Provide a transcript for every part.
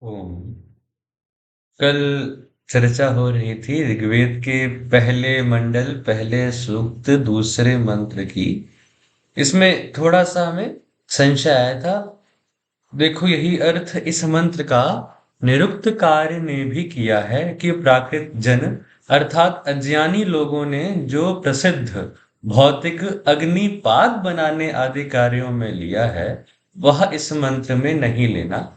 ओम। कल चर्चा हो रही थी ऋग्वेद के पहले मंडल पहले सूक्त दूसरे मंत्र की। इसमें थोड़ा सा हमें संशय आया था। देखो, यही अर्थ इस मंत्र का निरुक्तकार ने भी किया है कि प्राकृत जन अर्थात अज्ञानी लोगों ने जो प्रसिद्ध भौतिक अग्निपात बनाने आदि कार्यों में लिया है, वह इस मंत्र में नहीं लेना,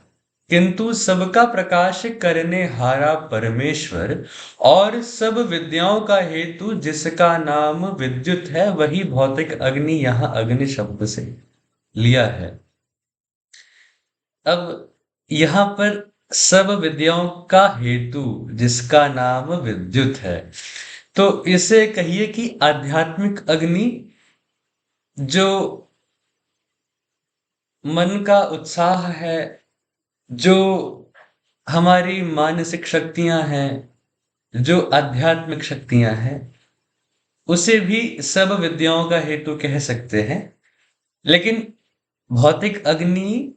किंतु सबका प्रकाश करने हारा परमेश्वर और सब विद्याओं का हेतु जिसका नाम विद्युत है, वही भौतिक अग्नि यहाँ अग्नि शब्द से लिया है। अब यहाँ पर सब विद्याओं का हेतु जिसका नाम विद्युत है, तो इसे कहिए कि आध्यात्मिक अग्नि, जो मन का उत्साह है, जो हमारी मानसिक शक्तियां हैं, जो आध्यात्मिक शक्तियां हैं, उसे भी सब विद्याओं का हेतु कह सकते हैं। लेकिन भौतिक अग्नि,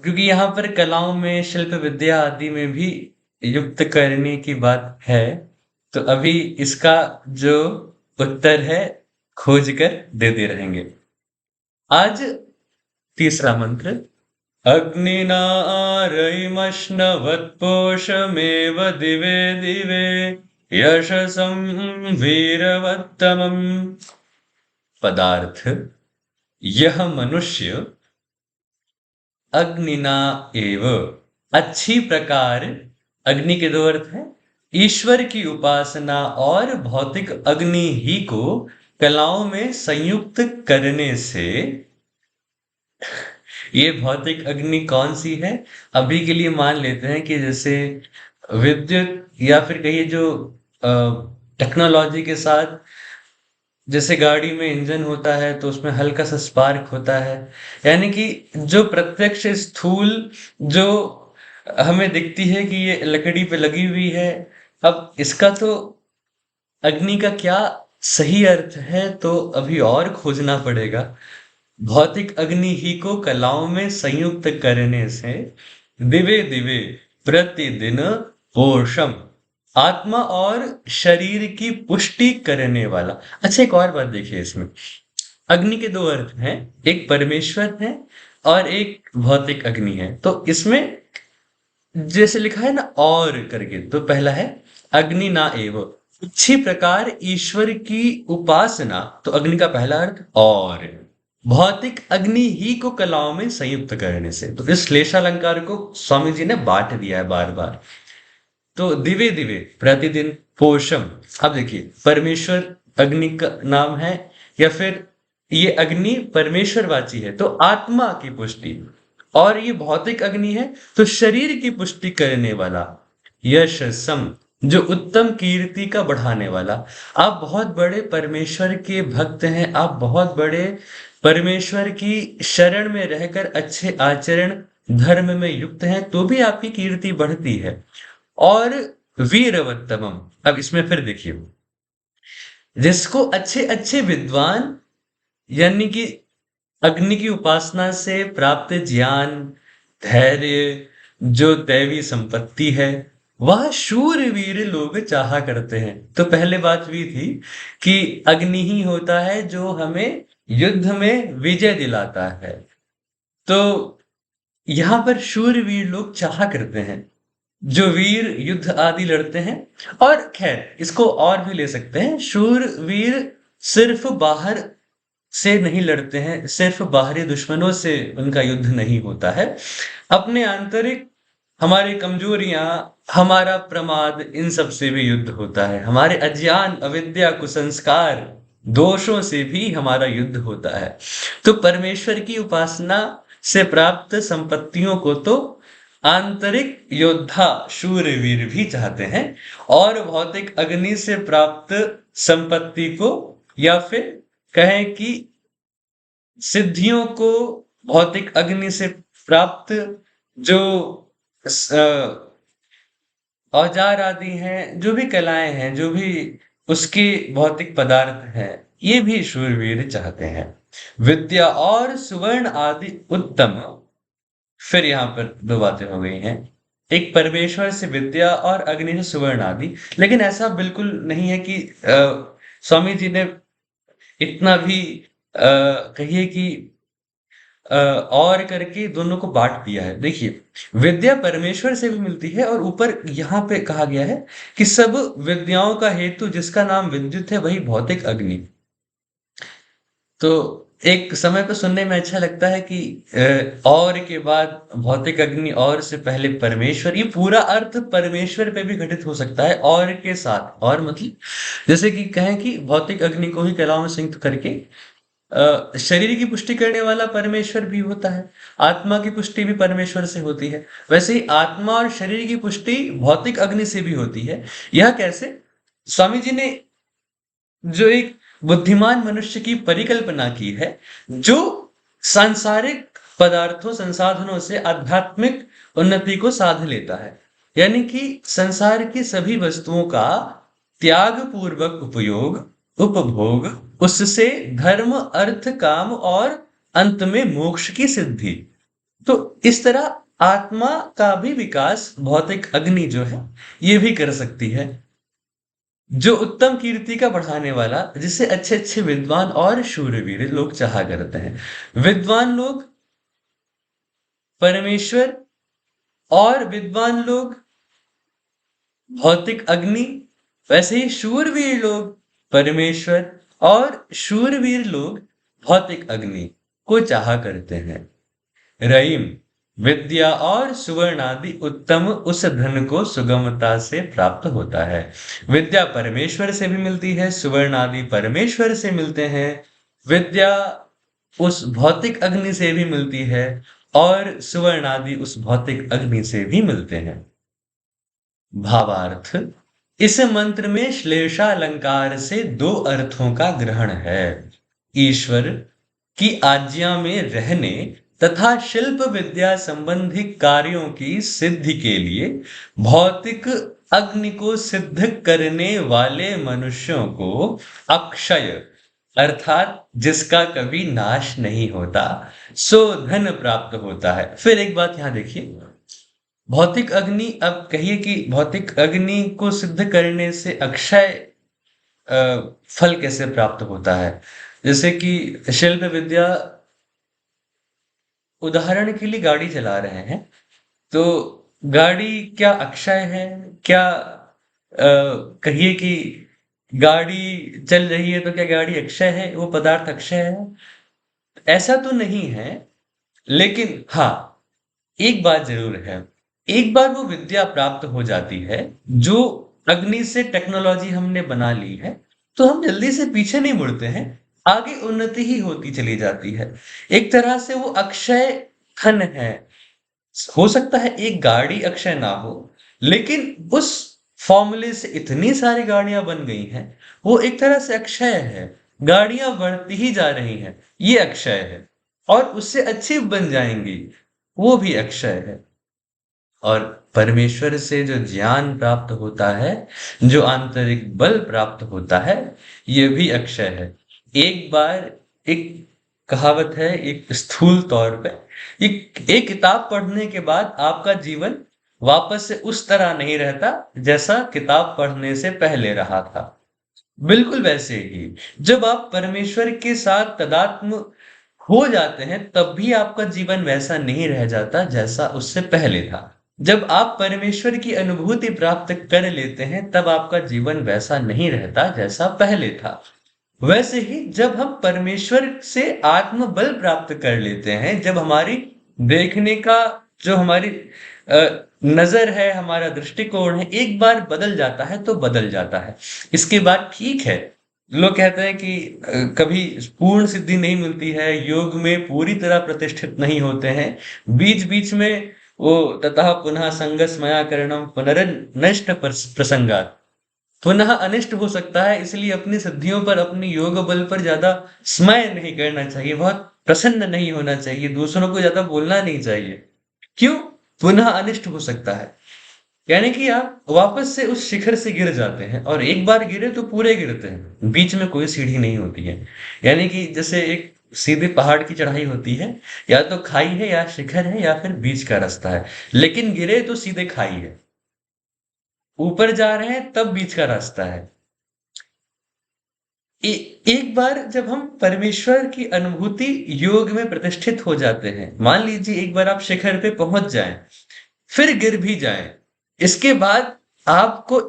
क्योंकि यहाँ पर कलाओं में शिल्प विद्या आदि में भी युक्त करने की बात है, तो अभी इसका जो उत्तर है खोज कर देते रहेंगे। आज तीसरा मंत्र। अग्निना आरयिमश्नवत्पोषमेव दिवे दिवे यशसं वीरवत्तमम्। पदार्थ। यह मनुष्य अग्निना एव, अच्छी प्रकार, अग्नि के दो अर्थ हैं, ईश्वर की उपासना और भौतिक अग्नि ही को कलाओं में संयुक्त करने से। ये भौतिक अग्नि कौन सी है? अभी के लिए मान लेते हैं कि जैसे विद्युत, या फिर कहिए जो टेक्नोलॉजी के साथ, जैसे गाड़ी में इंजन होता है तो उसमें हल्का सा स्पार्क होता है, यानी कि जो प्रत्यक्ष स्थूल जो हमें दिखती है कि ये लकड़ी पे लगी हुई है। अब इसका तो अग्नि का क्या सही अर्थ है, तो अभी और खोजना पड़ेगा। भौतिक अग्नि ही को कलाओं में संयुक्त करने से दिवे दिवे प्रतिदिन पोषम, आत्मा और शरीर की पुष्टि करने वाला। अच्छा, एक और बात देखिए इसमें। अग्नि के दो अर्थ हैं, एक परमेश्वर है और एक भौतिक अग्नि है। तो इसमें जैसे लिखा है ना और करके, तो पहला है अग्नि ना एव, अच्छी प्रकार ईश्वर की उपासना, तो अग्नि का पहला अर्थ, और भौतिक अग्नि ही को कलाओं में संयुक्त करने से। तो इस श्लेषालंकार को स्वामी जी ने बांट दिया है बार बार। तो दिवे दिवे प्रतिदिन पोषम। अब देखिए, परमेश्वर अग्नि का नाम है, या फिर ये अग्नि परमेश्वरवाची है तो आत्मा की पुष्टि, और ये भौतिक अग्नि है तो शरीर की पुष्टि करने वाला। यश सम, जो उत्तम कीर्ति का बढ़ाने वाला। आप बहुत बड़े परमेश्वर के भक्त हैं, आप बहुत बड़े परमेश्वर की शरण में रहकर अच्छे आचरण धर्म में युक्त हैं, तो भी आपकी कीर्ति बढ़ती है। और वीरवत्तमम। अब इसमें फिर देखिए, जिसको अच्छे अच्छे विद्वान, यानी कि अग्नि की उपासना से प्राप्त ज्ञान, धैर्य, जो दैवी संपत्ति है, वह शूरवीर लोग चाहा करते हैं। तो पहले बात हुई थी कि अग्नि ही होता है जो हमें युद्ध में विजय दिलाता है। तो यहाँ पर शूरवीर लोग चाहा करते हैं, जो वीर युद्ध आदि लड़ते हैं। और खैर, इसको और भी ले सकते हैं, शूरवीर सिर्फ बाहर से नहीं लड़ते हैं, सिर्फ बाहरी दुश्मनों से उनका युद्ध नहीं होता है। अपने आंतरिक, हमारी कमजोरियां, हमारा प्रमाद, इन सब से भी युद्ध होता है। हमारे अज्ञान, अविद्या, कुसंस्कार, दोषों से भी हमारा युद्ध होता है। तो परमेश्वर की उपासना से प्राप्त संपत्तियों को तो आंतरिक योद्धा शूरवीर भी चाहते हैं, और भौतिक अग्नि से प्राप्त संपत्ति को, या फिर कहें कि सिद्धियों को, भौतिक अग्नि से प्राप्त जो औजार आदि हैं, जो भी कलाएं हैं, जो भी उसके भौतिक पदार्थ हैं, ये भी शूरवीर चाहते हैं। विद्या और सुवर्ण आदि उत्तम फिर यहाँ पर दो बातें हो गई हैं। एक परमेश्वर से विद्या और अग्नि से सुवर्ण आदि। लेकिन ऐसा बिल्कुल नहीं है कि स्वामी जी ने इतना भी कहिए कि और करके दोनों को बांट दिया है। देखिए, विद्या परमेश्वर से भी मिलती है और ऊपर यहाँ पे कहा गया है कि सब विद्याओं का हेतु जिसका नाम विद्युत है वही भौतिक अग्नि। तो एक समय पे सुनने में अच्छा लगता है कि और के बाद भौतिक अग्नि और से पहले परमेश्वर, ये पूरा अर्थ परमेश्वर पे भी घटित हो सकता है और के साथ। और मतलब जैसे कि कहें कि भौतिक अग्नि को ही कलाओं में संयुक्त करके शरीर की पुष्टि करने वाला परमेश्वर भी होता है। आत्मा की पुष्टि भी परमेश्वर से होती है। वैसे ही आत्मा और शरीर की पुष्टि भौतिक अग्नि से भी होती है। यह कैसे? स्वामी जी ने जो एक बुद्धिमान मनुष्य की परिकल्पना की है, जो सांसारिक पदार्थों संसाधनों से आध्यात्मिक उन्नति को साध लेता है। यानी कि संसार की सभी वस्तुओं का त्याग पूर्वक उपयोग, उपभोग, उससे धर्म, अर्थ, काम और अंत में मोक्ष की सिद्धि। तो इस तरह आत्मा का भी विकास भौतिक अग्नि जो है ये भी कर सकती है, जो उत्तम कीर्ति का बढ़ाने वाला, जिसे अच्छे अच्छे विद्वान और शूरवीर लोग चाहा करते हैं। विद्वान लोग परमेश्वर और विद्वान लोग भौतिक अग्नि, वैसे ही शूरवीर लोग परमेश्वर और शूरवीर लोग भौतिक अग्नि को चाहा करते हैं। रहीम, विद्या और सुवर्ण आदि उत्तम उस धन को सुगमता से प्राप्त होता है। विद्या परमेश्वर से भी मिलती है, सुवर्ण आदि परमेश्वर से मिलते हैं। विद्या उस भौतिक अग्नि से भी मिलती है और सुवर्ण आदि उस भौतिक अग्नि से भी मिलते हैं। भावार्थ, इस मंत्र में श्लेषालंकार से दो अर्थों का ग्रहण है। ईश्वर की आज्ञा में रहने तथा शिल्प विद्या संबंधी कार्यों की सिद्धि के लिए भौतिक अग्नि को सिद्ध करने वाले मनुष्यों को अक्षय, अर्थात जिसका कभी नाश नहीं होता, सो धन प्राप्त होता है। फिर एक बात यहां देखिए, भौतिक अग्नि, अब कहिए कि भौतिक अग्नि को सिद्ध करने से अक्षय अ, फल कैसे प्राप्त होता है? जैसे कि शिल्प विद्या, उदाहरण के लिए गाड़ी चला रहे हैं, तो गाड़ी क्या अक्षय है? क्या कहिए कि गाड़ी चल रही है तो क्या गाड़ी अक्षय है, वो पदार्थ अक्षय है? ऐसा तो नहीं है। लेकिन हाँ, एक बात जरूर है, एक बार वो विद्या प्राप्त हो जाती है, जो अग्नि से टेक्नोलॉजी हमने बना ली है, तो हम जल्दी से पीछे नहीं मुड़ते हैं, आगे उन्नति ही होती चली जाती है। एक तरह से वो अक्षय धन है। हो सकता है एक गाड़ी अक्षय ना हो, लेकिन उस फॉर्मूले से इतनी सारी गाड़ियां बन गई हैं, वो एक तरह से अक्षय है। गाड़ियां बढ़ती ही जा रही हैं, ये अक्षय है। और उससे अच्छी बन जाएंगी, वो भी अक्षय है। और परमेश्वर से जो ज्ञान प्राप्त होता है, जो आंतरिक बल प्राप्त होता है, ये भी अक्षय है। एक बार एक कहावत है, एक स्थूल तौर पे, एक किताब पढ़ने के बाद आपका जीवन वापस से उस तरह नहीं रहता जैसा किताब पढ़ने से पहले रहा था। बिल्कुल वैसे ही जब आप परमेश्वर के साथ तदात्म हो जाते हैं, तब भी आपका जीवन वैसा नहीं रह जाता जैसा उससे पहले था। जब आप परमेश्वर की अनुभूति प्राप्त कर लेते हैं, तब आपका जीवन वैसा नहीं रहता जैसा पहले था। वैसे ही जब हम परमेश्वर से आत्म बल प्राप्त कर लेते हैं, जब हमारी देखने का जो हमारी नजर है, हमारा दृष्टिकोण है, एक बार बदल जाता है तो बदल जाता है। इसके बाद ठीक है, लोग कहते हैं कि कभी पूर्ण सिद्धि नहीं मिलती है, योग में पूरी तरह प्रतिष्ठित नहीं होते हैं, बीच बीच में वो ततः पुनः संगस मया करणम पुनर्नष्ट प्रसंगात, पुनः अनिष्ट हो सकता है। इसलिए अपनी सिद्धियों पर, अपनी योग बल पर ज्यादा स्मय नहीं करना चाहिए, बहुत प्रसन्न नहीं होना चाहिए, दूसरों को ज्यादा बोलना नहीं चाहिए। क्यों? पुनः अनिष्ट हो सकता है। यानी कि आप वापस से उस शिखर से गिर जाते हैं, और एक बार गिरे तो पूरे गिरते हैं, बीच में कोई सीढ़ी नहीं होती है। यानी कि जैसे एक सीधे पहाड़ की चढ़ाई होती है, या तो खाई है या शिखर है या फिर बीच का रास्ता है। लेकिन गिरे तो सीधे खाई है, ऊपर जा रहे हैं तब बीच का रास्ता है। ए, एक बार जब हम परमेश्वर की अनुभूति योग में प्रतिष्ठित हो जाते हैं, मान लीजिए एक बार आप शिखर पे पहुंच जाएं, फिर गिर भी जाएं, इसके बाद आपको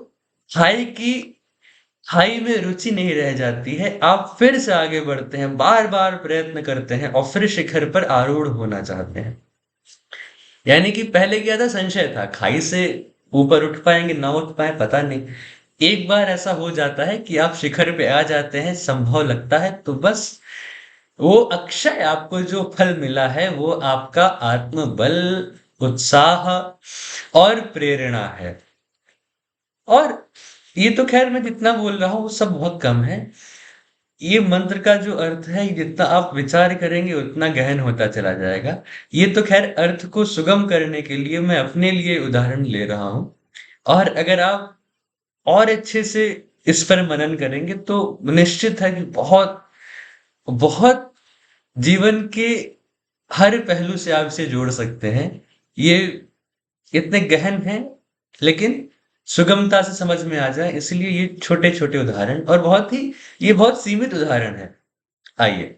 खाई की खाई में रुचि नहीं रह जाती है, आप फिर से आगे बढ़ते हैं, बार बार प्रयत्न करते हैं और फिर शिखर पर आरूढ़ होना चाहते हैं। यानी कि पहले क्या था, संशय था, खाई से ऊपर उठ पाएंगे ना उठ पाए पता नहीं। एक बार ऐसा हो जाता है कि आप शिखर पे आ जाते हैं, संभव लगता है, तो बस वो अक्षय आपको जो फल मिला है वो आपका आत्मबल, उत्साह और प्रेरणा है। और ये तो खैर मैं जितना बोल रहा हूँ वो सब बहुत कम है। ये मंत्र का जो अर्थ है, ये जितना आप विचार करेंगे उतना गहन होता चला जाएगा। ये तो खैर अर्थ को सुगम करने के लिए मैं अपने लिए उदाहरण ले रहा हूँ। और अगर आप और अच्छे से इस पर मनन करेंगे तो निश्चित है कि बहुत बहुत जीवन के हर पहलू से आप इसे जोड़ सकते हैं। ये इतने गहन हैं, लेकिन सुगमता से समझ में आ जाए, इसलिए ये छोटे छोटे उदाहरण, और ये बहुत सीमित उदाहरण है। आइए।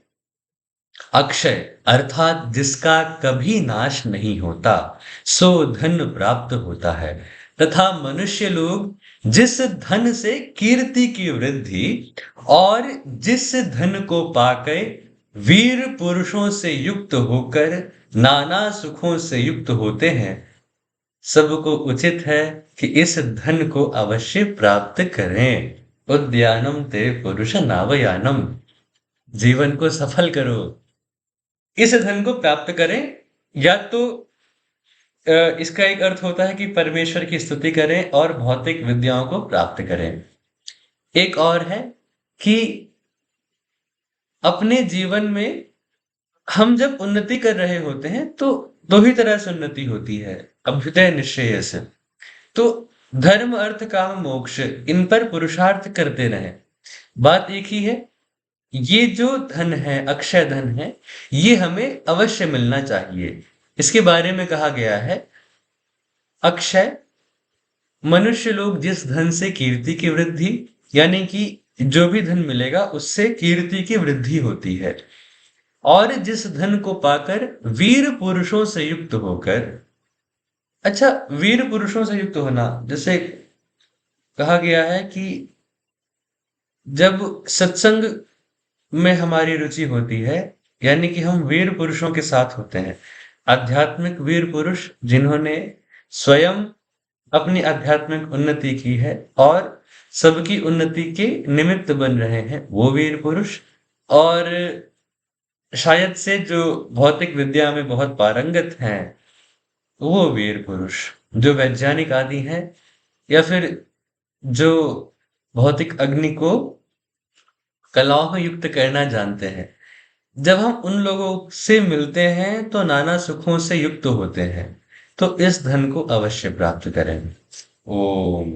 अक्षय अर्थात जिसका कभी नाश नहीं होता, सो धन प्राप्त होता है। तथा मनुष्य लोग जिस धन से कीर्ति की वृद्धि और जिस धन को पाकर वीर पुरुषों से युक्त होकर नाना सुखों से युक्त होते हैं, सबको उचित है कि इस धन को अवश्य प्राप्त करें। उद्यानम ते पुरुष नावयानम, जीवन को सफल करो, इस धन को प्राप्त करें। या तो इसका एक अर्थ होता है कि परमेश्वर की स्तुति करें और भौतिक विद्याओं को प्राप्त करें। एक और है कि अपने जीवन में हम जब उन्नति कर रहे होते हैं तो दो ही तरह से उन्नति होती है, अभ्युदय निश्चय से। तो धर्म अर्थ काम मोक्ष, इन पर पुरुषार्थ करते रहें। बात एक ही है, ये जो धन है, अक्षय धन है, ये हमें अवश्य मिलना चाहिए। इसके बारे में कहा गया है, अक्षय मनुष्य लोग जिस धन से कीर्ति की वृद्धि, यानी कि जो भी धन मिलेगा उससे कीर्ति की वृद्धि होती है, और जिस धन को पाकर वीर पुरुषों से युक्त होकर। अच्छा, वीर पुरुषों से युक्त होना, जैसे कहा गया है कि जब सत्संग में हमारी रुचि होती है, यानी कि हम वीर पुरुषों के साथ होते हैं, आध्यात्मिक वीर पुरुष जिन्होंने स्वयं अपनी आध्यात्मिक उन्नति की है और सबकी उन्नति के निमित्त बन रहे हैं, वो वीर पुरुष। और शायद से जो भौतिक विद्या में बहुत पारंगत हैं, वो वीर पुरुष जो वैज्ञानिक आदि हैं, या फिर जो भौतिक अग्नि को कलाओं में युक्त करना जानते हैं। जब हम उन लोगों से मिलते हैं तो नाना सुखों से युक्त होते हैं। तो इस धन को अवश्य प्राप्त करें। ओम।